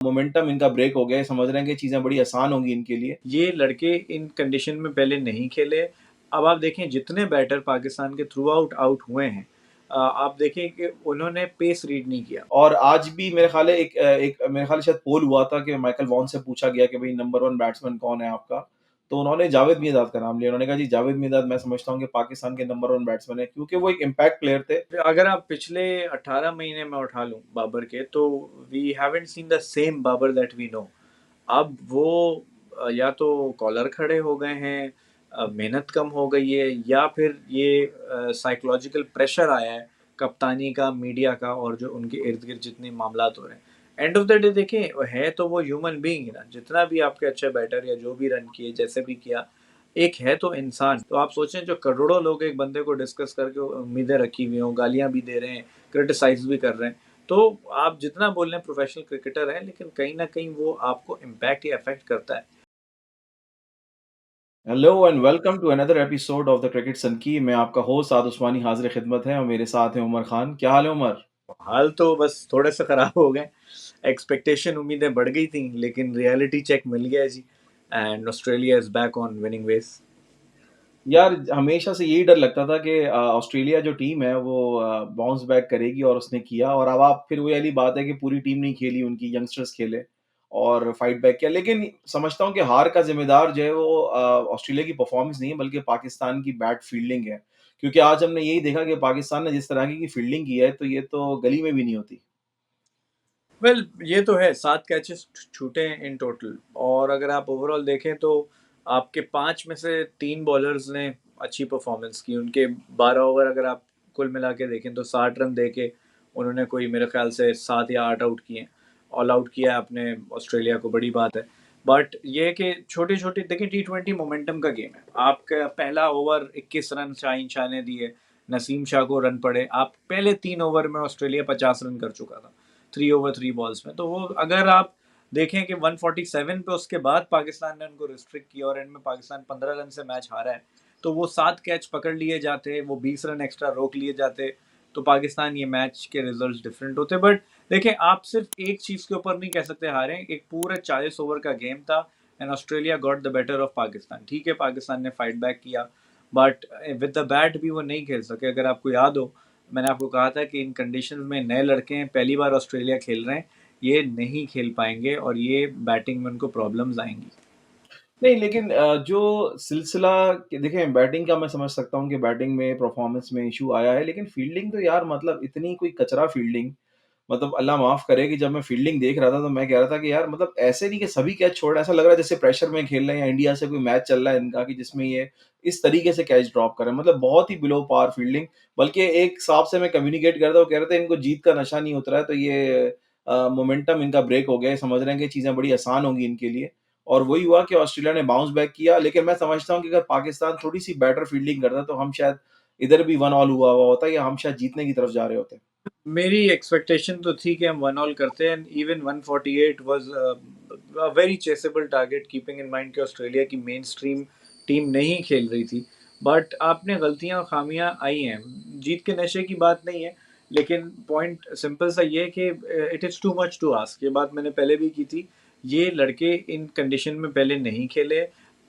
Momentum इनका break हो गया है, समझ रहे हैं कि चीज़ें बड़ी आसान होंगी इनके लिए। ये लड़के इन कंडीशन में पहले नहीं खेले। अब आप देखें जितने बैटर पाकिस्तान के थ्रू आउट आउट हुए हैं, आप देखें कि उन्होंने पेस रीड नहीं किया। और आज भी मेरे ख़्याल है एक मेरे ख़्याल है शायद पोल हुआ था कि माइकल वॉन से पूछा गया कि भई नंबर 1 बैट्समैन कौन है आपका? तो उन्होंने जावेद मियांदाद का नाम लिया। उन्होंने कहा जी जावेद मियांदाद मैं समझता हूँ कि पाकिस्तान के नंबर 1 बैट्समैन है क्योंकि वो एक इम्पैक्ट प्लेयर थे। अगर आप पिछले 18 महीने में उठा लूँ बाबर के, तो we haven't seen the same Babar that we know. अब वो या तो कॉलर खड़े हो गए हैं, मेहनत कम हो गई है, या फिर ये साइकोलॉजिकल प्रेशर आया है कप्तानी का, मीडिया का, और जो उनके इर्द गिर्द जितने मामलात हो रहे हैं। एंड ऑफ द डे देखें, है तो वो ह्यूमन बीइंग ही ना। जितना भी आपके अच्छे बैटर या जो भी रन किए, जैसे भी किया, एक है तो इंसान। तो आप सोचें जो करोड़ों लोग एक बंदे को डिस्कस करके उम्मीदें रखी हुई हों, गालियां भी दे रहे हैं, क्रिटिसाइज भी कर रहे हैं, तो आप जितना बोल रहे हैं प्रोफेशनल क्रिकेटर है, लेकिन कहीं ना कहीं वो आपको इम्पैक्ट या अफेक्ट करता है। Hello and welcome to another episode of the cricket son की। मैं आपका होस्ट साद उस्मानी हाज़िर खिदमत है और मेरे साथ हैं उमर खान। क्या हाल है उमर? हाल तो बस थोड़े से खराब हो गए। एक्सपेक्टेशन, उम्मीदें बढ़ गई थी, लेकिन रियलिटी चेक मिल गया जी। And Australia is back on winning ways. यार हमेशा से यही डर लगता था कि ऑस्ट्रेलिया जो टीम है वो बाउंस बैक करेगी और उसने किया और अब आप फिर वही वाली बात है कि पूरी टीम नहीं खेली, उनकी यंगस्टर्स खेले और फाइट बैक किया। लेकिन समझता हूँ कि हार का ज़िम्मेदार जो है वो ऑस्ट्रेलिया की परफॉर्मेंस नहीं है बल्कि पाकिस्तान की बैड फील्डिंग है। क्योंकि आज हमने यही देखा कि पाकिस्तान ने जिस तरह की फील्डिंग की है तो ये तो गली में भी नहीं होती। वेल, ये तो है, 7 कैचेस छूटे हैं इन टोटल। और अगर आप ओवरऑल देखें तो आपके 5 में से 3 बॉलर्स ने अच्छी परफॉर्मेंस की। उनके 12 ओवर अगर आप कुल मिला के देखें तो 60 रन दे के उन्होंने कोई मेरे ख्याल से 7 या 8 आउट किए। ऑल आउट किया है आपने ऑस्ट्रेलिया को, बड़ी बात है। बट ये है कि छोटी-छोटी देखिए, टी20 मोमेंटम का गेम है। आपका पहला ओवर 21 रन शाहीन शाह ने दिए, नसीम शाह को रन पड़े। आप पहले 3 ओवर में ऑस्ट्रेलिया 50 रन कर चुका था, 3 ओवर 3 बॉल्स में। तो वो अगर आप देखें कि 147 पे उसके बाद पाकिस्तान ने उनको रिस्ट्रिक्ट किया और एंड में पाकिस्तान 15 रन से मैच हारा है, तो वो 7 कैच पकड़ लिए जाते, वो 20 रन एक्स्ट्रा रोक लिए जाते, तो पाकिस्तान ये मैच के रिजल्ट डिफरेंट होते। बट देखें, आप सिर्फ एक चीज़ के ऊपर नहीं कह सकते हारे। एक पूरे 40 ओवर का गेम था and Australia got the better of Pakistan. ठीक है, पाकिस्तान ने फाइट बैक किया, बट विद द बैट भी वो नहीं खेल सके। अगर आपको याद हो, मैंने आपको कहा था कि इन कंडीशंस में नए लड़के हैं, पहली बार ऑस्ट्रेलिया खेल रहे हैं, ये नहीं खेल पाएंगे और ये बैटिंग में उनको प्रॉब्लम्स आएंगी। नहीं, लेकिन जो सिलसिला कि देखें बैटिंग का मैं समझ सकता हूँ कि बैटिंग में परफ़ॉर्मेंस में इश्यू आया है, लेकिन फ़ील्डिंग तो यार मतलब इतनी कोई कचरा फ़ील्डिंग मतलब अल्लाह माफ़ करे कि जब मैं फ़ील्डिंग देख रहा था, तो मैं कह रहा था कि यार मतलब ऐसे नहीं कि सभी कैच छोड़ रहे हैं, ऐसा लग रहा है जैसे प्रेशर में खेल रहे हैं या इंडिया से कोई मैच चल रहा है इनका कि जिसमें ये इस तरीके से कैच ड्रॉप कर रहे हैं। मतलब बहुत ही बिलो पार फ़ील्डिंग। बल्कि एक साहब से मैं कम्युनिकेट कर रहा था, वो कह रहे थे इनको जीत का नशा नहीं उतरा है, तो ये मोमेंटम इनका ब्रेक हो गया है, समझ रहे हैं कि चीज़ें बड़ी आसान होंगी इनके लिए। और वही हुआ कि ऑस्ट्रेलिया ने बाउंस बैक किया, लेकिन मैं समझता हूँ कि अगर पाकिस्तान थोड़ी-सी बेटर फ़ील्डिंग करता, तो हम शायद इधर भी 1 ऑल हुआ हुआ होता या हम शायद जीतने की तरफ जा रहे होते। मेरी एक्सपेक्टेशन तो थी कि हम 1 ऑल करते हैं। Even 148 was a very Chessable target, keeping in mind कि ऑस्ट्रेलिया की मेन स्ट्रीम टीम नहीं खेल रही थी। बट आपने गलतियां और खामियां आई हैं, जीत के नशे की बात नहीं है। लेकिन पॉइंट सिंपल सा ये है कि it is too much to ask. ये बात मैंने पहले भी की थी। ये लड़के इन कंडीशन में पहले नहीं खेले।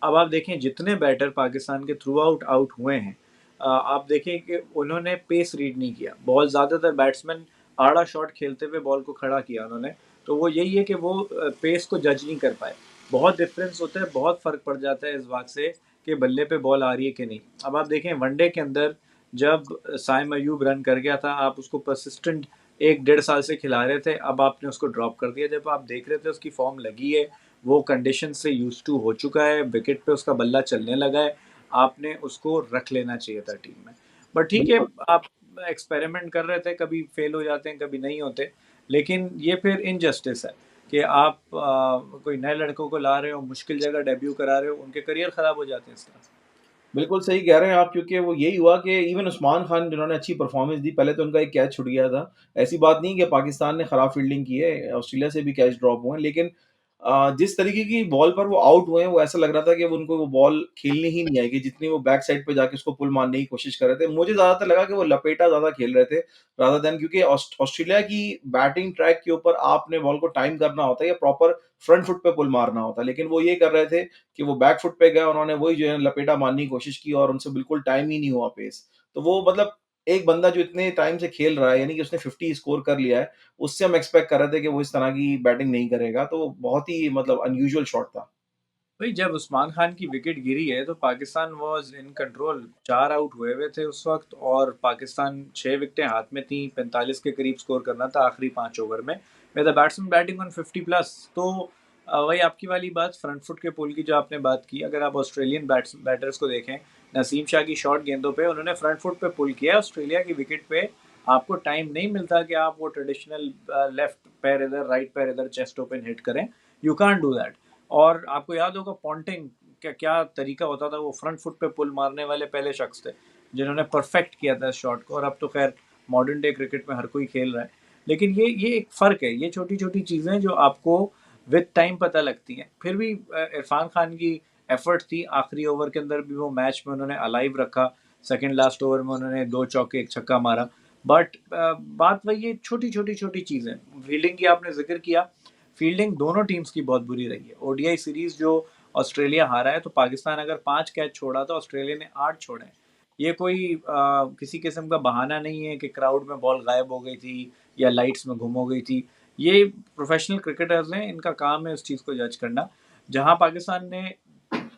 अब आप देखें जितने बैटर पाकिस्तान के थ्रू आउट आउट हुए हैं, आप देखें कि उन्होंने पेस रीड नहीं किया। बॉल ज़्यादातर बैट्समैन आड़ा शॉट खेलते हुए बॉल को खड़ा किया उन्होंने। तो वो यही है कि वो पेस को जज नहीं कर पाए। बहुत डिफरेंस होता है, बहुत फ़र्क पड़ जाता है इस बात से कि बल्ले पे बॉल आ रही है कि नहीं। अब आप देखें वनडे के अंदर जब साइम अयूब रन कर गया था, आप उसको परसिस्टेंट 1 डेढ़ साल से खिला रहे थे, अब आपने उसको ड्रॉप कर दिया। जब आप देख रहे थे उसकी फॉर्म लगी है, वो कंडीशन से यूज टू हो चुका है, विकेट पे उसका बल्ला चलने लगा है, आपने उसको रख लेना चाहिए था टीम में। बट ठीक है, बिल्कुल। आप एक्सपेरिमेंट कर रहे थे, कभी फेल हो जाते हैं, कभी नहीं होते। लेकिन ये फिर इनजस्टिस है कि आप कोई नए लड़कों को ला रहे हो, मुश्किल जगह डेब्यू करा रहे हो, उनके करियर खराब हो जाते हैं इस तरह। बिल्कुल सही कह रहे हैं आप क्योंकि वो यही हुआ कि इवन उस्मान खान जिन्होंने अच्छी परफ़ॉर्मेंस दी, पहले तो उनका एक कैच छूट गया था। ऐसी बात नहीं कि पाकिस्तान ने खराब फ़ील्डिंग की है, ऑस्ट्रेलिया से भी कैच ड्रॉप हुए हैं, लेकिन जिस तरीके की बॉल पर वो आउट हुए हैं, वो ऐसा लग रहा था कि अब उनको वो बॉल खेलनी ही नहीं आएगी, जितनी वो बैक साइड पे जाके उसको पुल मारने की कोशिश कर रहे थे। मुझे ज़्यादातर लगा कि वो लपेटा ज़्यादा खेल रहे थे, रादर दैन क्योंकि ऑस्ट्रेलिया की बैटिंग ट्रैक के ऊपर आपने बॉल को टाइम करना होता है या प्रॉपर फ्रंट फुट पे पुल मारना होता है। लेकिन वो ये कर रहे थे कि वो बैक फुट पे गए, उन्होंने वही जो है लपेटा मारने की कोशिश की और उनसे बिल्कुल टाइम ही नहीं हुआ पेस। तो वो मतलब एक बंदा जो इतने टाइम से खेल रहा है, यानी कि उसने 50 स्कोर कर लिया है, उससे हम एक्सपेक्ट कर रहे थे कि वो इस तरह की बैटिंग नहीं करेगा, तो बहुत ही मतलब अनयूजुअल शॉट था। भाई जब उस्मान खान की विकेट गिरी है तो Pakistan was in control, 4 out हुए से उस वक्त, और पाकिस्तान 6 विकेटें हाथ में थी, 45 के करीब स्कोर करना था आखिरी 5 ओवर में, with the batsman batting on 50 plus. तो वही आपकी वाली बात, फ्रंट फुट के पुल की जो आपने बात की, अगर आप ऑस्ट्रेलियन बैटर्स को देखें, नसीम शाह की शॉर्ट गेंदों पे उन्होंने फ्रंट फुट पे पुल किया। ऑस्ट्रेलिया की विकेट पे आपको टाइम नहीं मिलता कि आप वो ट्रेडिशनल लेफ्ट पैर इधर, राइट पैर इधर, चेस्ट ओपन हिट करें। You can't do that. और आपको याद होगा पॉन्टिंग क्या क्या तरीका होता था, वो फ्रंट फुट पे पुल मारने वाले पहले शख्स थे जिन्होंने परफेक्ट किया था इस शॉट को। और अब तो खैर मॉडर्न डे क्रिकेट में हर कोई खेल रहा है, लेकिन ये एक फ़र्क है, ये छोटी छोटी चीज़ें जो आपको विद टाइम पता लगती हैं। फिर भी इरफान खान की एफर्ट थी, आखिरी ओवर के अंदर भी वो मैच में उन्होंने अलाइव रखा, सेकंड लास्ट ओवर में उन्होंने 2 चौके 1 छक्का मारा। बट बात वही है, छोटी छोटी छोटी चीज़ें। फील्डिंग की आपने जिक्र किया, फील्डिंग दोनों टीम्स की बहुत बुरी रही है। ओडीआई सीरीज जो ऑस्ट्रेलिया हारा है, तो पाकिस्तान अगर 5 कैच छोड़ा तो ऑस्ट्रेलिया ने 8 छोड़े। ये कोई किसी किस्म का बहाना नहीं है कि क्राउड में बॉल गायब हो गई थी या लाइट्स में गुम हो गई थी। ये प्रोफेशनल क्रिकेटर्स हैं, इनका काम है उस चीज़ को जज करना। जहाँ पाकिस्तान ने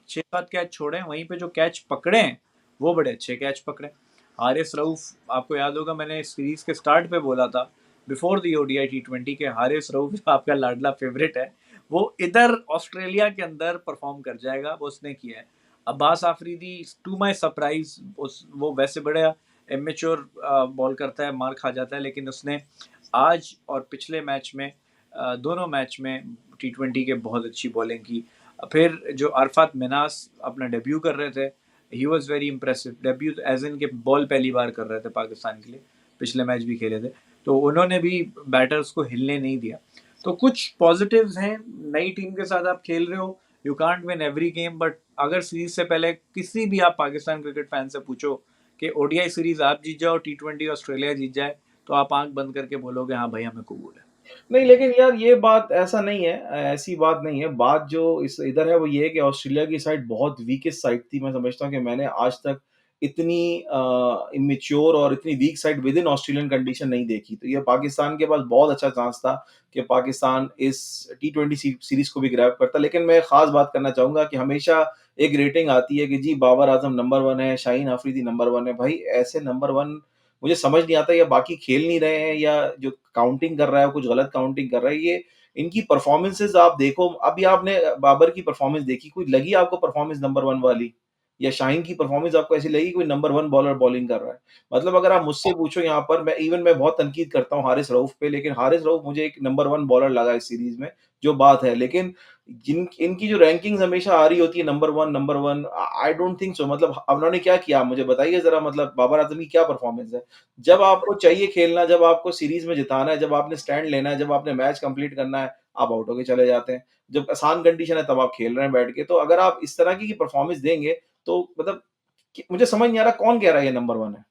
6-7 कैच छोड़े हैं, वहीं पे जो कैच पकड़े हैं वो बड़े अच्छे कैच पकड़े। हारिस रऊफ, आपको याद होगा मैंने इस सीरीज के स्टार्ट पे बोला था, बिफोर द ओडीआई टी20, के हारिस रऊफ जो आपका लाडला फेवरेट है, वो इधर ऑस्ट्रेलिया के अंदर परफॉर्म कर जाएगा, वो उसने किया है। Abbas Afridi, to my surprise, उस वो वैसे बड़ा इमेच्योर बॉल करता है, मार खा जाता है, लेकिन उसने आज और पिछले मैच में, दोनों मैच में टी20 के बहुत अच्छी बॉलिंग की। फिर जो अरफात मिनास अपना डेब्यू कर रहे थे, he was very impressive. Debut age इन के बॉल पहली बार कर रहे थे पाकिस्तान के लिए, पिछले मैच भी खेले थे, तो उन्होंने भी बैटर्स को हिलने नहीं दिया। तो कुछ पॉजिटिव्स हैं, नई टीम के साथ आप खेल रहे हो, you can't win every game, but अगर सीरीज से पहले किसी भी आप पाकिस्तान क्रिकेट फैन से पूछो कि ओडीआई सीरीज आप जीत जाओ, टी20 ऑस्ट्रेलिया जीत जाए, तो आप आंख बंद करके बोलोगे हाँ भाई हमें कबूल है। नहीं, लेकिन यार ये बात ऐसा नहीं है, ऐसी बात नहीं है। बात जो इस इधर है वो ये है कि ऑस्ट्रेलिया की साइड बहुत वीकेस्ट साइड थी। मैं समझता हूँ कि मैंने आज तक इतनी इमैच्योर और इतनी week side within Australian condition नहीं देखी। तो ये पाकिस्तान के पास बहुत अच्छा चांस था कि पाकिस्तान इस टी20 सीरीज़ को भी ग्रैब करता। लेकिन मैं ख़ास बात करना चाहूँगा कि हमेशा एक रेटिंग आती है कि जी बाबर आज़म नंबर 1 है, शाहीन अफरीदी नंबर 1 है। भाई ऐसे नंबर 1 मुझे समझ नहीं आता, या बाकी खेल नहीं रहे हैं या जो काउंटिंग कर रहा है वो कुछ गलत काउंटिंग कर रहा है। ये इनकी परफॉर्मेंसेज़ आप देखो, अभी आपने बाबर की परफॉर्मेंस देखी, कोई लगी आपको परफॉर्मेंस नंबर 1 वाली? या शाहीन की परफॉर्मेंस आपको ऐसी लगी कोई नंबर 1 बॉलर बॉलिंग कर रहा है? मतलब अगर आप मुझसे पूछो यहाँ पर, मैं बहुत तनकीद करता हूँ हारिस रऊफ पे, लेकिन हारिस रऊफ मुझे एक नंबर 1 बॉलर लगा इस सीरीज़ में, जो बात है। लेकिन इनकी जो रैंकिंग्स हमेशा आ रही होती है number 1 I don't think so. मतलब अब उन्होंने क्या किया मुझे बताइए ज़रा, मतलब बाबर आज़म की क्या परफॉर्मेंस है? जब आपको चाहिए खेलना, जब आपको सीरीज़ में जिताना है, जब आपने स्टैंड लेना है, जब आपने मैच कंप्लीट करना है, आप आउट होके चले जाते हैं। जब आसान कंडीशन है तब आप खेल रहे हैं बैठ के। तो अगर आप इस तरह की परफॉर्मेंस देंगे तो मतलब कि मुझे समझ नहीं आ रहा कौन कह रहा है ये नंबर 1 है?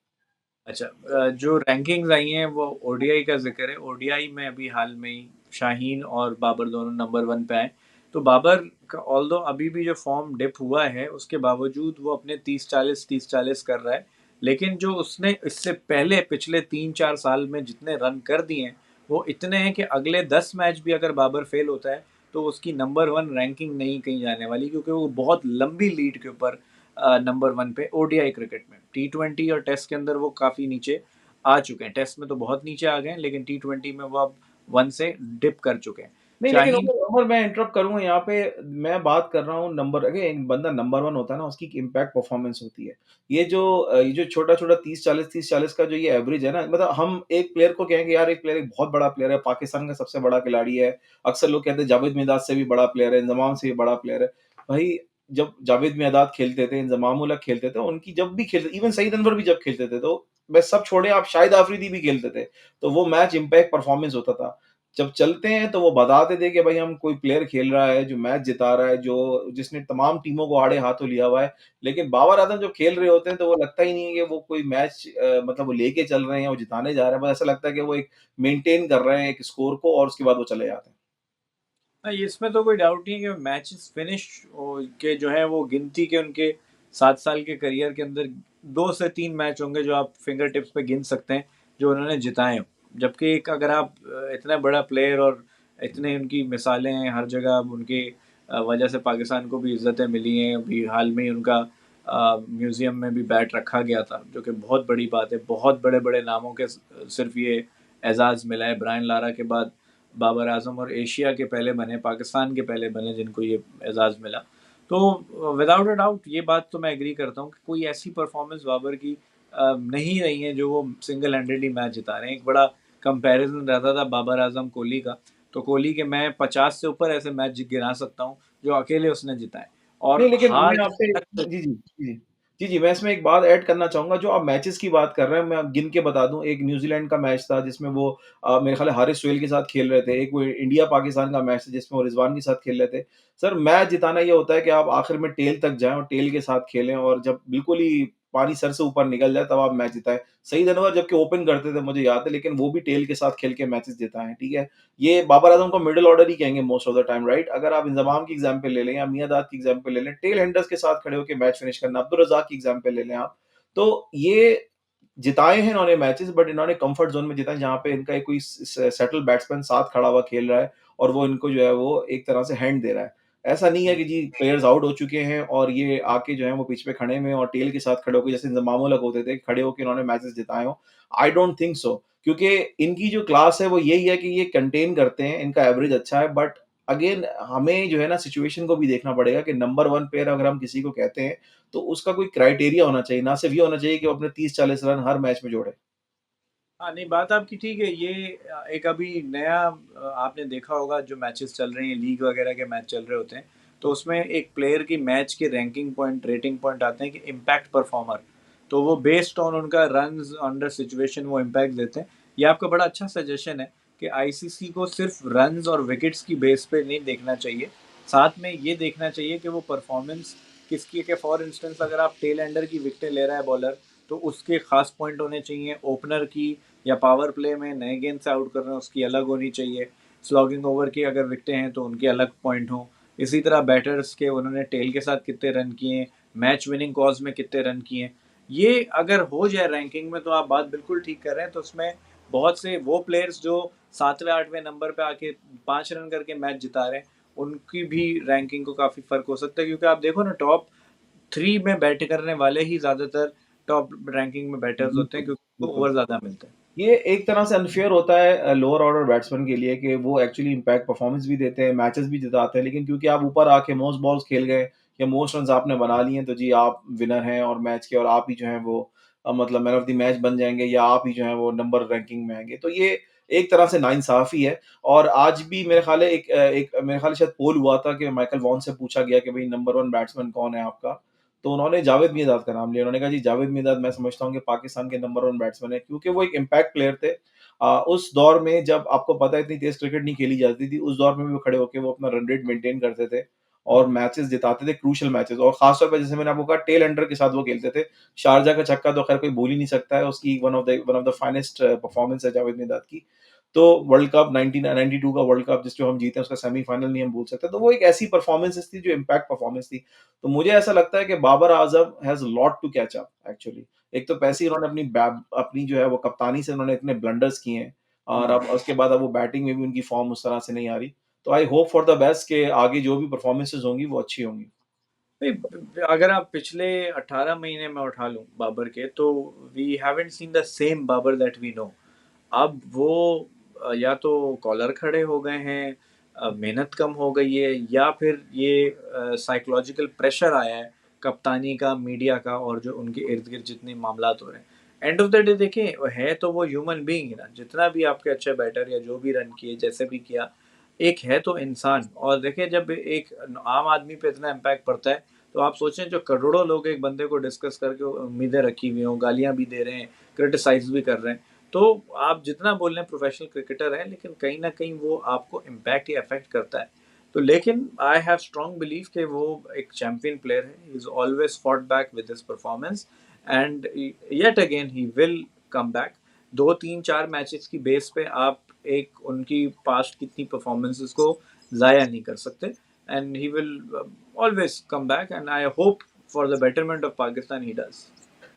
अच्छा, जो रैंकिंग्स आई हैं वो ओडीआई का ज़िक्र है। ओडीआई में अभी हाल में ही शाहीन और बाबर दोनों नंबर 1 पे आए। तो बाबर का ऑल्दो अभी भी जो फ़ॉर्म डिप हुआ है, उसके बावजूद वो अपने 30-40 30-40 कर रहा है। लेकिन जो उसने इससे पहले पिछले 3-4 साल में जितने रन कर दिए हैं, वो इतने हैं कि अगले 10 मैच भी अगर बाबर फेल होता है, तो उसकी नंबर 1 रैंकिंग नहीं कहीं जाने वाली, क्योंकि वो बहुत लंबी लीड के ऊपर नंबर 1 पे ओडीआई क्रिकेट में। टी20 और टेस्ट के अंदर वो काफ़ी नीचे आ चुके हैं। टेस्ट में तो बहुत नीचे आ गए हैं, लेकिन टी20 में वो अब 1 से डिप कर चुके हैं। नहीं, लेकिन शाहीन, उमर उमर मैं इंटरप्ट करूँगा यहाँ पे, मैं बात कर रहा हूँ नंबर, अगे एक बंदा नंबर 1 होता है ना, उसकी एक इम्पैक्ट परफॉर्मेंस होती है। ये जो छोटा-छोटा 30-40 का जो ये एवरेज है ना, मतलब हम एक प्लेयर को कहेंगे यार एक प्लेयर एक बहुत बड़ा प्लेयर है, पाकिस्तान का सबसे बड़ा खिलाड़ी है। अक्सर लोग कहते हैं जावेद मियांदाद से भी बड़ा प्लेयर है, इंज़माम से भी बड़ा प्लेयर है। भाई जब जावेद मियांदाद खेलते थे, इंज़माम उल हक खेलते थे, उनकी जब भी खेलते, इवन सईद अनवर भी जब खेलते थे, तो बस सब छोड़े, आप शाहिद आफरीदी भी खेलते थे, तो वो मैच इम्पैक्ट परफॉर्मेंस होता था। जब चलते हैं तो वो बताते थे कि भाई हम कोई प्लेयर खेल रहा है, जो मैच जिता रहा है, जो जिसने तमाम टीमों को आड़े हाथों लिया हुआ है। लेकिन बाबर आज़म जब खेल रहे होते हैं तो वो लगता ही नहीं है कि वो कोई मैच मतलब वो लेके चल रहे हैं, वो जिताने जा रहे हैं। बस ऐसा लगता है कि वो एक मेंटेन कर रहे हैं एक स्कोर को और उसके बाद वो चले जाते हैं। हाँ, इसमें तो कोई डाउट नहीं है कि मैचेस फिनिश के जो है वो गिनती के उनके 7 साल के करियर के अंदर 2 से 3 मैच होंगे जो आप फिंगर टिप्स पे गिन सकते हैं जो उन्होंने जिताए हों। जबकि एक अगर आप इतना बड़ा प्लेयर और इतने उनकी मिसालें हैं हर जगह, अब उनकी वजह से पाकिस्तान को भी इज्जतें मिली हैं। अभी हाल में ही उनका म्यूज़ियम में भी बैट रखा गया था, जो कि बहुत बड़ी बात है। बहुत बड़े बड़े नामों के सिर्फ ये एजाज़ मिला है। ब्रायन लारा के बाद बाबर आज़म और एशिया के पहले बने, पाकिस्तान के पहले बने जिनको ये एजाज़ मिला। तो विदाउट अ डाउट ये बात तो मैं एग्री करता हूँ कि कोई ऐसी परफॉर्मेंस बाबर की नहीं रही है जो वो सिंगल हैंडेडली मैच जिता रहे हैं। एक बड़ा कंपैरिजन रहता था बाबर आज़म कोहली का, तो कोहली के मैं 50 से ऊपर ऐसे मैच गिना सकता हूँ जो अकेले उसने जिताए, और नहीं, लेकिन हार मैं आपसे तक। जी, जी, जी। जी, जी, मैं इसमें एक बात ऐड करना चाहूँगा, जो आप मैचेज़ की बात कर रहे हैं, मैं गिन के बता दूँ, एक न्यूज़ीलैंड का मैच था जिसमें वो मेरे ख़्याल है हारिस सोहेल के साथ खेल रहे थे, एक वो इंडिया-पाकिस्तान का मैच था जिसमें वो रिज़वान के साथ खेल रहे थे। सर, मैच जिताना ये होता है कि आप आखिर में टेल तक जाएँ और टेल के साथ खेलें और जब बिल्कुल ही पानी सर से ऊपर निकल जाए, तब आप मैच जिताएँ। सईद अनवर जबकि ओपन करते थे, मुझे याद है, लेकिन वो भी टेल के साथ खेल के मैचेज़ जिताए हैं, ठीक है? ये बाबर आज़म को मिडल ऑर्डर ही कहेंगे most of the time, right? अगर आप इंज़माम की एग्ज़ाम्पल ले लें या मियाँदाद की एग्ज़ाम्पल ले लें, टेल हैंडर्स के साथ खड़े होके मैच फिनिश करना, अब्दुल रज़ाक की एग्ज़ाम्पल ले लें आप, तो ये जिताए हैं इन्होंने मैचेज़, बट इन्होंने कम्फर्ट ज़ोन में जिताए जहाँ पे इनका एक कोई सेटल बैट्समैन साथ खड़ा हुआ खेल रहा है और वो इनको जो है वो एक तरह से हैंड दे रहा है। ऐसा नहीं है कि जी प्लेयर्स आउट हो चुके हैं और ये आके जो है वो पिच पे खड़े हुए हैं और टेल के साथ खड़े होके जैसे इंज़माम उल हक होते थे, खड़े होके इन्होंने मैचेज़ जिताए हों। आई डोंट थिंक सो, क्योंकि इनकी जो क्लास है वो यही है कि ये कंटेन करते हैं, इनका एवरेज अच्छा है, बट अगेन हमें जो है ना सिचुएशन को भी देखना पड़ेगा कि नंबर 1 प्लेयर अगर हम किसी को कहते हैं, तो उसका कोई क्राइटेरिया होना चाहिए, ना सिर्फ ये होना चाहिए कि वो अपने 30-40 रन हर मैच में जोड़े। हाँ, नहीं बात आपकी ठीक है। ये एक अभी नया आपने देखा होगा जो मैचेस चल रहे हैं, लीग वगैरह के मैच चल रहे होते हैं, तो उसमें एक प्लेयर की मैच के रैंकिंग पॉइंट, रेटिंग पॉइंट आते हैं कि इम्पैक्ट परफॉर्मर। तो वो बेस्ड ऑन उनका रन्स अंडर सिचुएशन वो इम्पैक्ट देते हैं। ये आपका बड़ा अच्छा सजेशन है कि आईसीसी को सिर्फ रन्स और विकेट्स की बेस पे नहीं देखना चाहिए, साथ में ये देखना चाहिए कि वो परफॉर्मेंस किसकी के। फॉर इंस्टेंस अगर आप टेल एंडर की विकेटें ले रहा है बॉलर, तो उसके खास पॉइंट होने चाहिए। ओपनर की या पावर प्ले में नए गेंद से आउट कर रहे हैं उसकी अलग होनी चाहिए। स्लॉगिंग ओवर की अगर विकटें हैं तो उनके अलग पॉइंट हों। इसी तरह बैटर्स के उन्होंने टेल के साथ कितने रन किए, मैच विनिंग कॉज में कितने रन किए, ये अगर हो जाए रैंकिंग में तो आप बात बिल्कुल ठीक कर रहे हैं। तो उसमें बहुत से वो प्लेयर्स जो 7वें 8वें नंबर पे आके 5 रन करके मैच जिता रहे हैं, उनकी भी रैंकिंग को काफ़ी फ़र्क हो सकता है। क्योंकि आप देखो ना, टॉप 3 में बैट करने वाले ही ज़्यादातर टॉप रैंकिंग में बैटर्स होते हैं बिल्कुल, क्योंकि उनको बिल्कुल। ओवर ज़्यादा मिलते हैं। ये एक तरह से अनफ़ेयर होता है लोअर ऑर्डर बैट्समैन के लिए कि वो एक्चुअली इम्पैक्ट परफ़ॉर्मेंस भी देते हैं, मैचेज़ भी जिताते हैं, लेकिन क्योंकि आप ऊपर आके मोस्ट बॉल्स खेल गए या मोस्ट रन्स आपने बना लिए हैं, तो जी आप विनर हैं और मैच के और आप ही जो हैं वो मतलब मैन ऑफ द मैच बन जाएँगे या आप ही जो हैं वो नंबर रैंकिंग में आएँगे। तो ये एक तरह से नाइंसाफ़ी है और आज भी मेरे ख़्याल है एक मेरे ख़्याल है शायद पोल हुआ था कि माइकल वॉन से पूछा गया कि भई नंबर 1 बैट्समैन कौन है आपका? तो उन्होंने जावेद मियांदाद का नाम लिया। उन्होंने कहा जी जावेद मियांदाद मैं समझता हूँ कि पाकिस्तान के नंबर 1 बैट्समैन है क्योंकि वो एक इम्पैक्ट प्लेयर थे। उस दौर में जब आपको पता है इतनी तेज़ क्रिकेट नहीं खेली जाती थी, उस दौर में भी वो खड़े होके वो अपना रन रेट मेंटेन करते थे और मैचेज़ जिताते थे, क्रूशियल मैचेज़ और ख़ास तौर पे जैसे मैंने आपको कहा टेल एंडर के साथ वो खेलते थे। शारजाह का छक्का तो ख़ैर कोई भूल ही नहीं सकता है, उसकी one of the finest performance है जावेद मियांदाद की। तो वर्ल्ड कप 1992 का वर्ल्ड कप जिस जो हम जीते हैं उसका सेमीफाइनल नहीं हम भूल सकते। तो वो एक ऐसी परफॉर्मेंसेज़ थी जो इम्पैक्ट परफॉर्मेंस थी। तो मुझे ऐसा लगता है कि Babar Azam has lot to catch up actually. एक तो पैसे ही उन्होंने अपनी जो है वो कप्तानी से उन्होंने इतने ब्लंडर्स किए हैं और हुँ। अब उसके बाद अब वो बैटिंग में भी उनकी फ़ॉर्म उस तरह से नहीं आ रही। तो I hope for the best कि आगे जो भी परफॉर्मेंसेज़ होंगी वो अच्छी होंगी। नहीं, अगर आप पिछले 18 महीने में उठा लूँ बाबर के, तो we haven't seen the same Babar that we know. अब वो या तो कॉलर खड़े हो गए हैं, मेहनत कम हो गई है, या फिर ये साइकोलॉजिकल प्रेशर आया है कप्तानी का, मीडिया का, और जो उनके इर्द-गिर्द जितने मामलात हो रहे हैं। एंड ऑफ द डे देखिए, है तो वो ह्यूमन बीइंग ही ना, जितना भी आपके अच्छे बैटर या जो भी रन किए, जैसे भी किया, एक है तो इंसान। और देखिए, जब एक आम आदमी पे इतना इम्पैक्ट पड़ता है, तो आप सोचें जो करोड़ों लोग एक बंदे को डिस्कस करके उम्मीदें रखी हुई हों, गालियाँ भी दे रहे हैं, क्रिटिसाइज़ भी कर रहे हैं, तो आप जितना बोल रहे हैं प्रोफेशनल क्रिकेटर है, लेकिन कहीं न कहीं वो आपको इम्पैक्ट या अफ़ेक्ट करता है। तो लेकिन आई हैव स्ट्रॉन्ग बिलीव कि वो एक चैंपियन प्लेयर है। He is always fought back with his performance and yet again he will come back. 2, 3, 4 matches की बेस पे आप एक उनकी पास्ट कितनी परफॉर्मेंसेस को ज़ाया नहीं कर सकते and he will always come back and I hope for the betterment of Pakistan he does.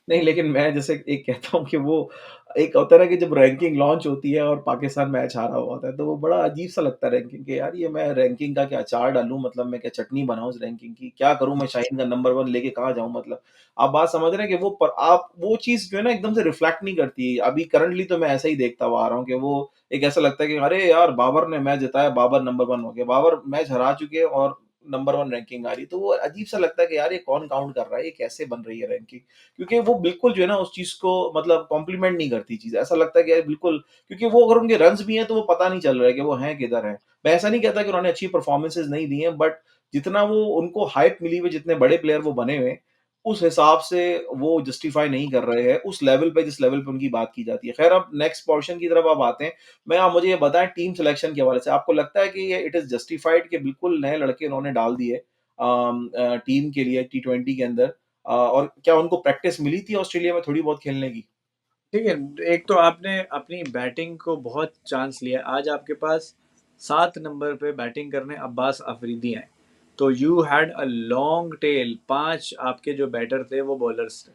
नहीं, लेकिन मैं जैसे एक कहता हूँ कि वो एक होता है ना कि जब रैंकिंग लॉन्च होती है और पाकिस्तान मैच हारा हुआ होता है, तो वो बड़ा अजीब-सा लगता है रैंकिंग के यार ये मैं रैंकिंग का क्या अचार डालूँ मतलब मैं क्या चटनी बनाऊँ उस रैंकिंग की? क्या करूँ मैं शाहीन का नंबर 1 लेके कहाँ जाऊँ मतलब? आप बात समझ रहे हैं कि वो पर आप वो चीज़ जो है ना एकदम से रिफ्लेक्ट नहीं करती। अभी करंटली तो मैं ऐसा ही देखता हुआ आ रहा हूँ कि वो एक ऐसा लगता है कि अरे यार! बाबर ने मैच जिताया, बाबर नंबर 1 हो गया। बाबर मैच हरा चुके हैं और नंबर 1 रैंकिंग आ रही है। तो वो अजीब-सा लगता है कि यार ये कौन काउंट कर रहा है? ये कैसे बन रही है रैंकिंग? क्योंकि वो बिल्कुल जो है ना उस चीज़ को मतलब कॉम्प्लीमेंट नहीं करती चीज़। ऐसा लगता है कि यार बिल्कुल क्योंकि वो अगर उनके रन्स भी हैं तो वो पता नहीं चल रहा है कि वो हैं किधर हैं। मैं ऐसा नहीं कहता कि उन्होंने अच्छी परफ़ॉर्मेंसेज़ नहीं दी हैं बट जितना वो उनको हाइप मिली हुई है, जितने बड़े प्लेयर वो बने हुए हैं, उस हिसाब से वो जस्टिफ़ाई नहीं कर रहे हैं, उस लेवल पे जिस लेवल पे उनकी बात की जाती है। ख़ैर अब नेक्स्ट पोर्शन की तरफ आप आते हैं। मैं आप मुझे ये बताएँ टीम सिलेक्शन के हवाले से आपको लगता है कि ये इट इज़ जस्टिफाइड कि बिल्कुल नए लड़के उन्होंने डाल दिए टीम के लिए टी20 के अंदर और क्या उनको प्रैक्टिस मिली थी ऑस्ट्रेलिया में थोड़ी बहुत खेलने की? ठीक है, एक तो आपने अपनी बैटिंग को बहुत चांस लिया। आज आपके पास 7 नंबर पे बैटिंग करने अब्बास अफरीदी आए। तो you had a long tail, 5 आपके जो बैटर थे वो बॉलर्स थे।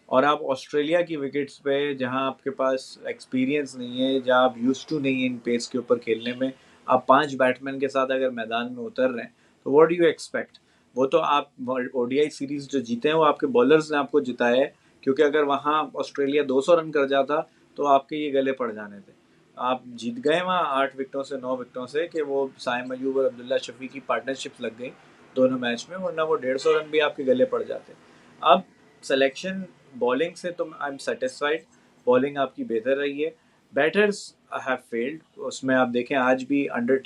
और आप ऑस्ट्रेलिया की विकेट्स पे जहाँ आपके पास एक्सपीरियंस नहीं है, जहाँ आप यूज्ड टू नहीं है इन पेस के ऊपर खेलने में, आप 5 बैट्समैन के साथ अगर मैदान में उतर रहे हैं, तो व्हाट डू यू एक्सपेक्ट? वो तो आप ओडीआई सीरीज़ जो जीते हैं, वो आपके बॉलर्स ने आपको जिताया है, क्योंकि अगर वहाँ ऑस्ट्रेलिया 200 रन कर जाता, तो आपके ये गले पड़ जाने थे। आप जीत गए वहाँ 8 विकेटों से, 9 विकेटों से कि वो साइम अयूब और अब्दुल्ला शफी की पार्टनरशिप लग गई दोनों मैच में, वरना वो 150 रन भी आपके गले पड़ जाते। अब सिलेक्शन बॉलिंग से तो आई एम सेटिस्फाइड, बॉलिंग आपकी बेहतर रही है। बैटर्स हैव फेल्ड, उसमें आप देखें आज भी अंडर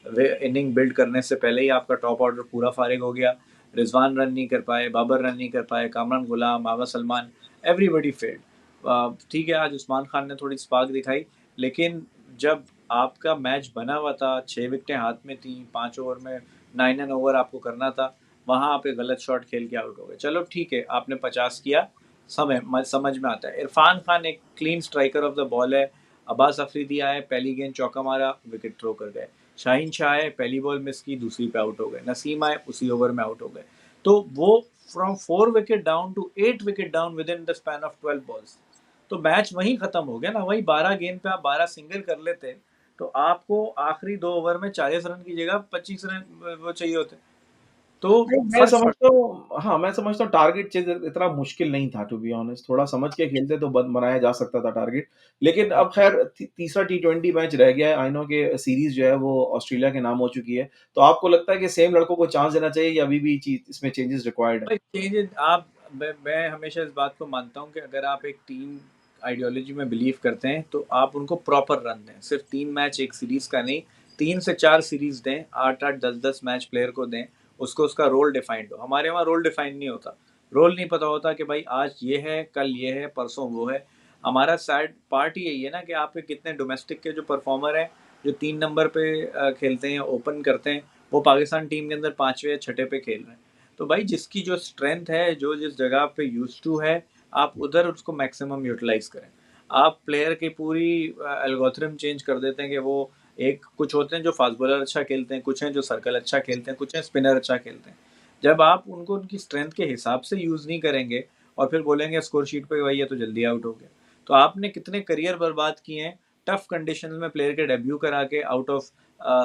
10 इनिंग बिल्ड करने से पहले ही आपका टॉप ऑर्डर पूरा फारिग हो गया। रिजवान रन नहीं कर पाए, बाबर रन नहीं कर पाए, कामरान गुलाम, आगा सलमान, एवरीबडी फेल्ड। ठीक है, आज उस्मान खान ने थोड़ी स्पार्क दिखाई, लेकिन जब आपका मैच बना हुआ था, 6 विकेटें हाथ में थी, 5 ओवर में 9 ओवर आपको करना था, वहाँ आप एक गलत शॉट खेल के आउट हो गए। चलो ठीक है, आपने 50 किया, समझ में आता है। इरफान खान एक clean striker of the ball है। अब्बास अफरीदी आए, पहली गेंद चौका मारा, विकेट थ्रो कर गए। शाहीन शाह आए, पहली बॉल मिस की, दूसरी पे आउट हो गए। नसीम आए, उसी ओवर में आउट हो गए। तो वो from 4 wicket down to 8 wicket down within the span of 12 balls. तो मैच वहीं खत्म हो गया ना। वही 12 गेंद पे आप 12 सिंगल कर लेते, तो आपको आखिरी 2 ओवर में 40 रन की जगह 25 रन वो चाहिए होते। तो नहीं, मैं फर्स्ट शॉट। समझता हूँ हाँ, मैं समझता हूँ टारगेट चेज़ इतना मुश्किल नहीं था टू बी ऑनेस्ट थोड़ा समझ के खेलते तो बनाया जा सकता था टारगेट। लेकिन अब ख़ैर तीसरा टी20 मैच रह गया है। आई नो कि सीरीज़ जो है वो ऑस्ट्रेलिया के नाम हो चुकी है। तो आपको लगता है कि सेम लड़कों को चांस देना चाहिए या अभी भी चीज़ इसमें चेंजेस रिक्वायर्ड है? भाई चेंजेस आप, मैं हमेशा इस बात को मानता हूँ कि अगर आप एक टीम आइडियोलॉजी में बिलीव करते हैं, तो आप उनको प्रॉपर रन दें। सिर्फ 3 मैच एक सीरीज का नहीं, 3 से 4 सीरीज दें, 8-8, 10-10 मैच प्लेयर को दें, उसको उसका रोल डिफाइंड हो। हमारे वहाँ रोल डिफाइंड नहीं होता। रोल नहीं पता होता कि भाई आज ये है, कल ये है, परसों वो है। हमारा सैड पार्ट ही यही है ना कि आप कितने डोमेस्टिक के जो परफॉर्मर हैं, जो 3 नंबर पे खेलते हैं, ओपन करते हैं, वो पाकिस्तान टीम के अंदर 5वें या 6ठे पे खेल रहे हैं। तो भाई जिसकी जो स्ट्रेंथ है, जो जिस जगह पे यूज़ टू है, आप उधर उसको मैक्सिमम यूटिलाइज़ करें। आप प्लेयर की पूरी एल्गोरिथम चेंज कर देते हैं कि वो एक कुछ होते हैं जो फास्ट बॉलर अच्छा खेलते हैं, कुछ हैं जो सर्कल अच्छा खेलते हैं, कुछ हैं स्पिनर अच्छा खेलते हैं। जब आप उनको उनकी स्ट्रेंथ के हिसाब से यूज़ नहीं करेंगे और फिर बोलेंगे स्कोर शीट पे भाई ये तो जल्दी आउट हो गया। तो आपने कितने करियर बर्बाद किए हैं, टफ कंडीशन में प्लेयर के डेब्यू करा के out of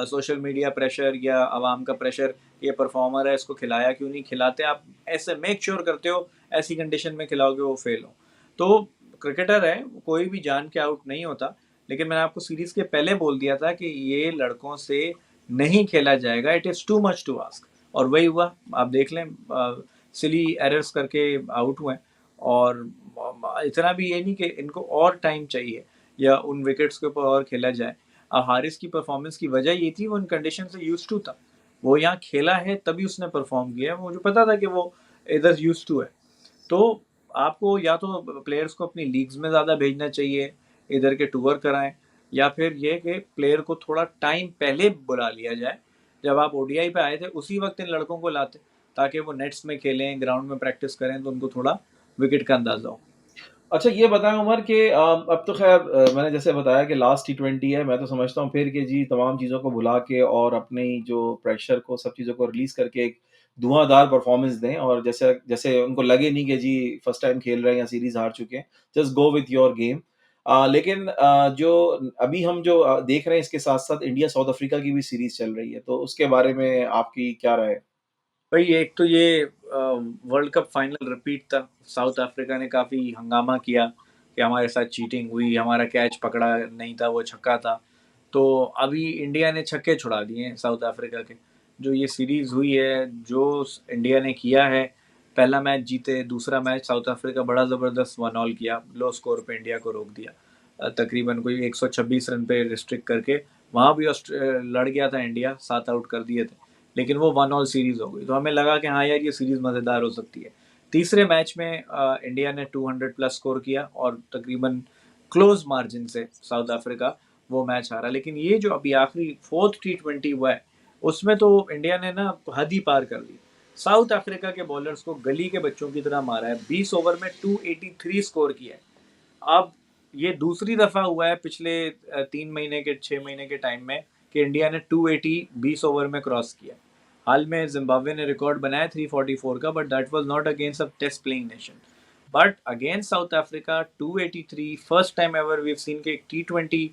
social media pressure या आवाम का प्रेशर, ये परफॉर्मर है इसको खिलाया क्यों नहीं खिलाते, आप ऐसे मेक श्योर करते हो ऐसी कंडीशन में खिलाओगे वो फेल हो। तो क्रिकेटर है, कोई भी जान के आउट नहीं होता। लेकिन मैंने आपको सीरीज के पहले बोल दिया था कि ये लड़कों से नहीं खेला जाएगा, it is too much to ask. और वही हुआ, आप देख लें, सिली एरर्स करके आउट हुए। और इतना भी ये नहीं कि इनको और टाइम चाहिए या उन विकेट्स के ऊपर और खेला जाए। अब हारिस की परफॉर्मेंस की वजह ये थी वो इन कंडीशन से यूज टू था। वो यहाँ खेला है तभी उसने परफॉर्म किया है, मुझे पता था कि वो इधर यूज टू है। तो आपको या तो प्लेयर्स को अपनी लीग्स में ज़्यादा भेजना चाहिए, इधर के टूर कराएं, या फिर ये कि प्लेयर को थोड़ा टाइम पहले बुला लिया जाए। जब आप ओडीआई पे आए थे उसी वक्त इन लड़कों को लाते, ताकि वो नेट्स में खेलें, ग्राउंड में प्रैक्टिस करें, तो उनको थोड़ा विकेट का अंदाजा हो। अच्छा ये बताएँ उमर कि अब तो ख़ैर मैंने जैसे बताया कि लास्ट टी20 है, मैं तो समझता हूँ फिर कि जी तमाम चीज़ों को भुला के और अपनी जो प्रेशर को सब चीज़ों को रिलीज़ करके एक धुआँधार परफ़ॉर्मेंस दें और जैसे जैसे उनको लगे नहीं कि जी फर्स्ट टाइम खेल रहे हैं या सीरीज़ हार चुके हैं, just go with your game. लेकिन जो अभी हम जो देख रहे हैं इसके साथ-साथ इंडिया साउथ अफ्रीका की भी सीरीज़ चल रही है, तो उसके बारे में आपकी क्या राय है? भाई एक तो ये वर्ल्ड कप फाइनल रिपीट था। साउथ अफ्रीका ने काफ़ी हंगामा किया कि हमारे साथ चीटिंग हुई, हमारा कैच पकड़ा नहीं था, वो छक्का था। तो अभी इंडिया ने छक्के छुड़ा दिए हैं साउथ अफ्रीका के। जो ये सीरीज़ हुई है, जो इंडिया ने किया है, पहला मैच जीते, दूसरा मैच साउथ अफ्रीका बड़ा ज़बरदस्त 1 ऑल किया, लो स्कोर पे इंडिया को रोक दिया। तकरीबन कोई 126 रन पे रिस्ट्रिक्ट करके वहाँ भी लड़ गया था इंडिया, 7 आउट कर दिए थे। लेकिन वो 1 ऑल सीरीज़ हो गई, तो हमें लगा कि हाँ यार ये सीरीज़ मज़ेदार हो सकती है। तीसरे मैच में इंडिया ने 200 प्लस स्कोर किया और तकरीबन क्लोज मार्जिन से साउथ अफ्रीका वो मैच हारा। लेकिन ये जो अभी आखिरी फोर्थ टी20 हुआ है, उसमें तो इंडिया ने ना हद ही पार कर दी। साउथ अफ्रीका के बॉलर्स को गली के बच्चों की तरह मारा है, 20 ओवर में 283 स्कोर किया है। अब ये दूसरी दफा हुआ है पिछले 3 महीने के 6 महीने के टाइम में कि इंडिया ने 280 20 ओवर में क्रॉस किया। हाल में जिम्बाब्वे ने रिकॉर्ड बनाया 344 का, but that was not against a test playing nation. But against South Africa 283, first time ever we seen के टी20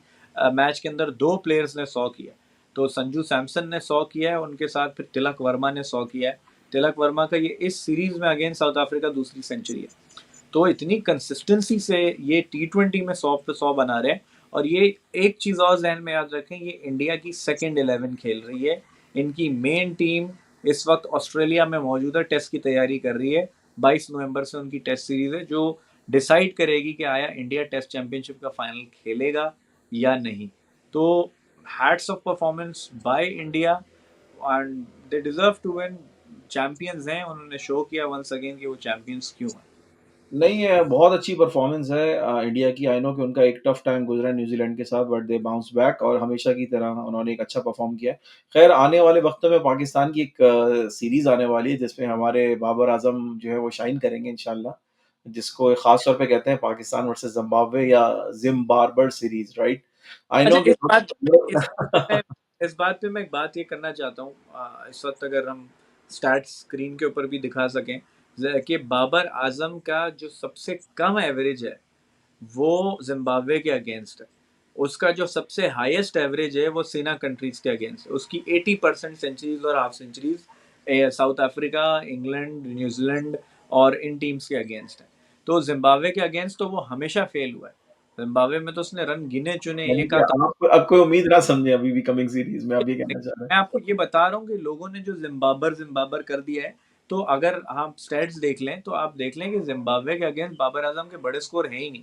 मैच के अंदर दो प्लेयर्स ने 100 किया। तो संजू सैमसन ने 100 किया है, उनके साथ फिर तिलक वर्मा ने 100 किया है। तिलक वर्मा का ये इस सीरीज में अगेंस्ट साउथ अफ्रीका दूसरी सेंचुरी है। तो इतनी कंसिस्टेंसी से ये टी20 में 100 पे 100 बना रहे हैं। और ये एक चीज़ और जहन में याद रखें, ये इंडिया की सेकेंड 11 खेल रही है। इनकी मेन टीम इस वक्त ऑस्ट्रेलिया में मौजूदा टेस्ट की तैयारी कर रही है। 22 नवंबर से उनकी टेस्ट सीरीज है, जो डिसाइड करेगी कि आया इंडिया टेस्ट चैंपियनशिप का फाइनल खेलेगा या नहीं। तो hats off performance by India, and they deserve to win. Champions हैं, उन्होंने शो किया वंस अगेन कि वो चैंपियंस क्यों हैं। नहीं है, बहुत अच्छी परफ़ॉर्मेंस है इंडिया की। आई नो कि उनका एक टफ़ टाइम गुज़रा है न्यूज़ीलैंड के साथ बट दे बाउंस बैक और हमेशा की तरह उन्होंने एक अच्छा परफ़ॉर्म किया है। ख़ैर आने वाले वक़्तों में पाकिस्तान की एक सीरीज़ आने वाली है जिसमें हमारे बाबर आज़म जो है वो शाइन करेंगे इंशाल्लाह। जिसको ख़ास तौर पे कहते हैं पाकिस्तान वर्सेस ज़िम्बाब्वे या ज़िम्बाब्वे सीरीज़ राइट? आई अच्छा, नो कि मैं इस बात पे मैं एक बात ये करना चाहता हूँ, इस वक्त अगर हम स्टैट्स स्क्रीन के ऊपर भी दिखा सकें, कि बाबर आजम का जो सबसे कम एवरेज है वो जिम्बाब्वे के अगेंस्ट है। उसका जो सबसे हाईएस्ट एवरेज है वो सीना कंट्रीज के अगेंस्ट है। उसकी 80% सेंचुरीज और half centuries South Africa, England, New Zealand और इन टीम्स के अगेंस्ट है। तो जिम्बाब्वे के अगेंस्ट तो वो हमेशा फेल हुआ है। जिम्बाब्वे में तो उसने रन गिने चुने यानी एक कि आधा। आप कोई उम्मीद ना समझें अभी भी कमिंग सीरीज़ में, आप ये कहना चाह रहे हैं? मैं आपको ये बता रहा हूँ कि लोगों ने जो जिम्बाबर जिम्बाबर कर दिया है। तो अगर आप स्टैट्स देख लें तो आप देख लें कि जिम्बाब्वे के अगेंस्ट बाबर आजम के बड़े स्कोर हैं ही नहीं।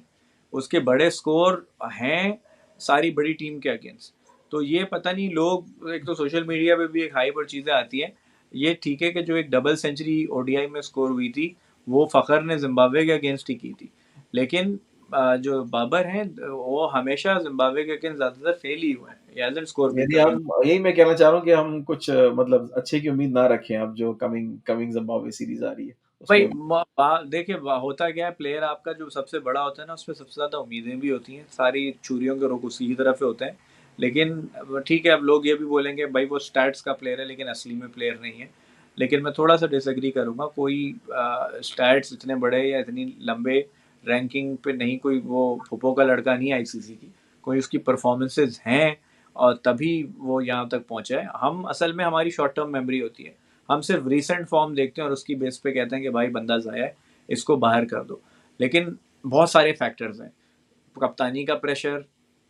उसके बड़े स्कोर हैं सारी बड़ी टीम के अगेंस्ट। तो ये पता नहीं लोग, एक तो सोशल मीडिया पे भी एक हाइप और चीज़ें आती हैं। ये ठीक है कि जो एक डबल सेंचुरी ओडीआई में स्कोर हुई थी, वो फ़खर ने जिम्बाब्वे के अगेंस्ट ही की थी। लेकिन जो बाबर हैं वो हमेशा जिम्बाब्वे के अगेंस्ट ज़्यादातर फेल ही हुए हैं, ही हैज़न्ट स्कोर बिग यानी कभी। हम यही मैं कहना चाह रहा हूँ कि हम कुछ मतलब अच्छे की उम्मीद ना रखें अब जो कमिंग कमिंग ज़िम्बाब्वे सीरीज़ आ रही है, भाई उसमें देखिए, होता क्या है, प्लेयर आपका जो सबसे बड़ा होता है ना, उसमें सबसे ज़्यादा उम्मीदें भी होती हैं, सारी छुरियों के रुख उसी की तरफ से होते हैं। लेकिन ठीक है, अब लोग ये भी बोलेंगे भाई वो स्टैट्स का प्लेयर है लेकिन असली में प्लेयर नहीं है। लेकिन मैं थोड़ा सा डिसएग्री करूँगा। कोई स्टैट्स इतने बड़े या इतनी लंबे रैंकिंग पे नहीं, कोई वो फुप्पो का लड़का नहीं है आईसीसी की। कोई उसकी परफॉर्मेंसेज हैं और तभी वो यहाँ तक पहुँचा है। हम असल में हमारी शॉर्ट टर्म मेमोरी होती है। हम सिर्फ रीसेंट फॉर्म देखते हैं और उसकी बेस पे कहते हैं कि भाई बंदा ज़ाया है, इसको बाहर कर दो। लेकिन बहुत सारे फैक्टर्स हैं। कप्तानी का प्रेशर,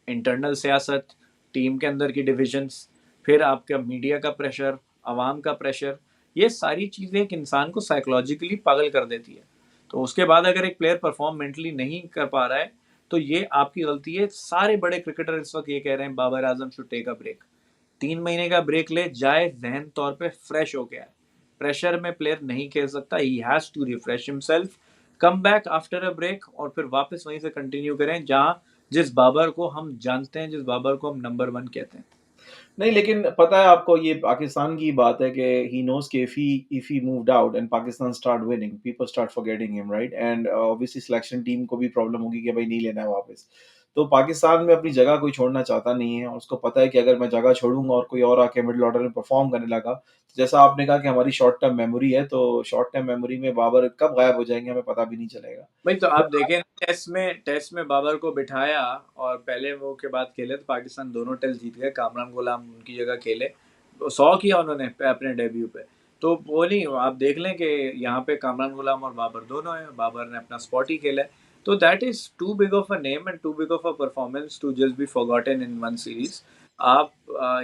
इंटरनल सियासत, टीम के अंदर की डिविजन्स, फिर आपका मीडिया का प्रेशर, आवाम का प्रेशर, ये सारी चीज़ें एक इंसान को साइकोलॉजिकली पागल कर देती है। तो उसके बाद अगर एक प्लेयर परफॉर्म मेंटली नहीं कर पा रहा है, तो ये आपकी गलती है। सारे बड़े क्रिकेटर इस वक्त ये कह रहे हैं Babar Azam should take a break. 3 महीने का ब्रेक ले जाए, जहन तौर पे फ्रेश हो गया है। प्रेशर में प्लेयर नहीं खेल सकता, he has to refresh himself, come back after a break और फिर वापस वहीं से कंटिन्यू करें जहां जिस बाबर को हम जानते हैं, जिस बाबर को हम नंबर 1 कहते हैं। नहीं, लेकिन पता है आपको ये पाकिस्तान की बात है कि ही नोज़ कि if he moved out and Pakistan start winning, people start forgetting him, right? And obviously selection team को भी प्रॉब्लम होगी कि भाई नहीं लेना है वापस। तो पाकिस्तान में अपनी जगह कोई छोड़ना चाहता नहीं है और उसको पता है कि अगर मैं जगह छोड़ूँगा और कोई और आके मिडल ऑर्डर में परफ़ॉर्म करने लगा, जैसा आपने कहा कि हमारी शॉर्ट टर्म मेमोरी है, तो शॉर्ट टर्म मेमोरी में बाबर कब गायब हो जाएँगे हमें पता भी नहीं चलेगा। वही तो तो आप देखें टेस्ट में बाबर को बिठाया और पहले वो के बाद खेले तो पाकिस्तान दोनों टेस्ट जीत गए। कामरान गुलाम उनकी जगह खेले। 100 किया उन्होंने अपने डेब्यू पे। तो वो नहीं आप देख लें कि यहाँ पे कामरान गुलाम और बाबर दोनों हैं। बाबर ने अपना स्पॉट ही खेला है। तो that is too big of a name and too big of a performance to just be forgotten in one series. आप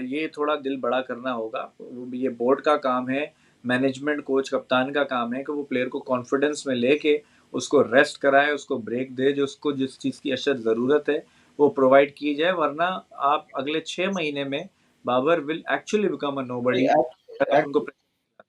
ये थोड़ा दिल बड़ा करना होगा। ये बोर्ड का काम है, मैनेजमेंट, कोच, कप्तान का काम है कि वो प्लेयर को कॉन्फिडेंस में लेके उसको रेस्ट कराए, उसको ब्रेक दे, जो उसको जिस चीज़ की अशद ज़रूरत है, वो प्रोवाइड की जाए, वरना आप अगले 6 महीने में Babar will actually become a नहीं, नोबडी अगर आप उनको प्रेशर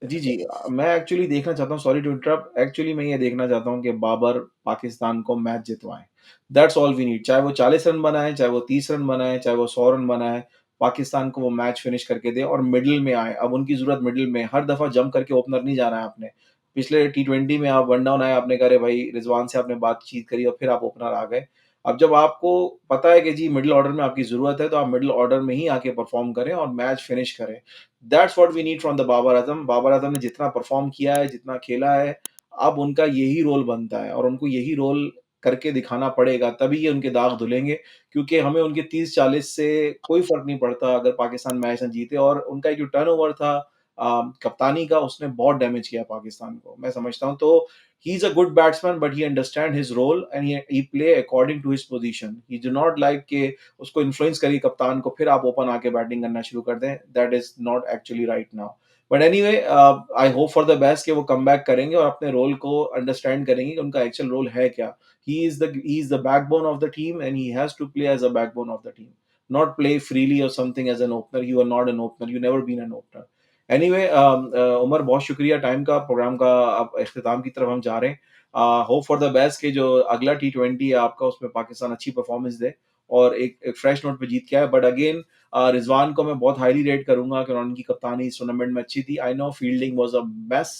जी, देते जी। मैं एक्चुअली देखना चाहता हूँ, सॉरी टू इंटरप्ट, एक्चुअली मैं ये देखना चाहता हूँ कि बाबर पाकिस्तान को मैच जितवाएँ। That's all we need. चाहे वो 40 रन बनाएँ, चाहे वो 30 रन बनाएँ, चाहे वो 100 रन बनाएँ, पाकिस्तान को वो मैच फिनिश करके दें और मिडल में आएँ। अब उनकी ज़रूरत मिडल में है, हर दफ़ा जंप करके ओपनर नहीं जाना है आपने। पिछले टी20 में आप वन डाउन आए, आपने कहा, "अरे भाई!" रिज़वान से आपने बातचीत करी और फिर आप ओपनर आ गए। अब जब आपको पता है कि जी मिडल ऑर्डर में आपकी ज़रूरत है, तो आप मिडल ऑर्डर में ही आके परफ़ॉर्म करें और मैच फिनिश करें। That's what we need from the Babar Azam. Babar Azam ने जितना परफ़ॉर्म किया है, जितना खेला है, अब उनका यही रोल बनता है और उनको यही रोल करके दिखाना पड़ेगा, तभी ये उनके दाग धुलेंगे, क्योंकि हमें उनके 30-40 से कोई फ़र्क नहीं पड़ता अगर पाकिस्तान मैच ना जीते और उनका एक जो टर्नओवर था कप्तानी का, उसने बहुत डैमेज किया पाकिस्तान को, मैं समझता हूँ। तो he is a good batsman but he understand his role and he play according to his position. He do not like के उसको इन्फ्लुएंस करिए कप्तान को, फिर आप ओपन आके बैटिंग करना शुरू कर दें, that is not actually right now. But anyway I hope for the best कि वो कमबैक करेंगे और अपने रोल को अंडरस्टैंड करेंगे कि उनका एक्चुअल रोल है क्या। He is the backbone of the team and he has to play as a backbone of the team, not play freely और something as an opener. You are not an opener, you never been an opener. Anyway Umar, बहुत शुक्रिया time का, programme का अब इख्तिताम की तरफ हम जा रहे हैं। होप फॉर द बेस्ट कि जो अगला टी20 है आपका, उसमें पाकिस्तान अच्छी परफॉर्मेंस दे और एक फ्रेश नोट पे जीत के आए। बट अगेन रिजवान को मैं बहुत हाईली रेट करूंगा कि उनकी कप्तानी इस टूर्नामेंट में अच्छी थी। I know fielding was a mess,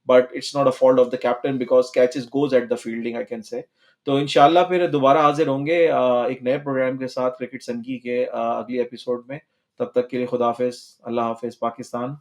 but it's not a fault of the captain because catches goes at the fielding, I can say. तो इंशाल्लाह फिर दोबारा हाजिर होंगे एक नए प्रोग्राम के साथ क्रिकेट संकी के अगले एपिसोड में। तब तक के लिए खुदा हाफिज, अल्लाह हाफिज, पाकिस्तान।